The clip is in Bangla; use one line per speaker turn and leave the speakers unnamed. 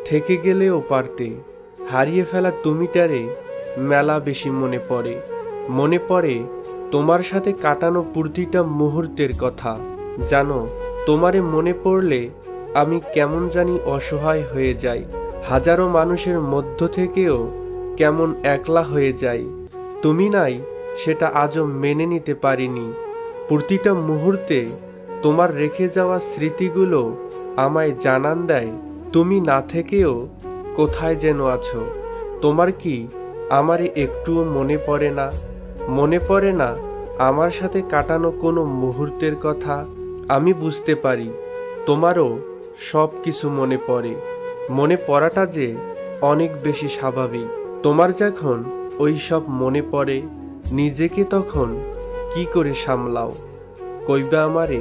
থেকে গেলেও পারতে। হারিয়ে ফেলা তুমিটারে মেলা বেশি মনে পড়ে। মনে পড়ে তোমার সাথে কাটানো প্রতিটা মুহূর্তের কথা। জানো, তোমারে মনে পড়লে আমি কেমন জানি অসহায় হয়ে যাই। হাজারো মানুষের মধ্য থেকেও কেমন একলা হয়ে যাই। তুমি নাই সেটা আজও মেনে নিতে পারিনি। প্রতিটা মুহূর্তে তোমার রেখে যাওয়া স্মৃতিগুলো আমায় জানান দেয় তুমি না থেকেও কোথায় যেন আছো। তোমার কি আমারে একটুও মনে পড়ে না? মনে পড়ে না আমার সাথে কাটানো কোনো মুহূর্তের কথা? আমি বুঝতে পারি তোমারও সব কিছু মনে পড়ে। মনে পড়াটা যে অনেক বেশি স্বাভাবিক। তোমার যখন ওই সব মনে পড়ে, নিজেকে তখন কি করে সামলাও? কইবা আমারে?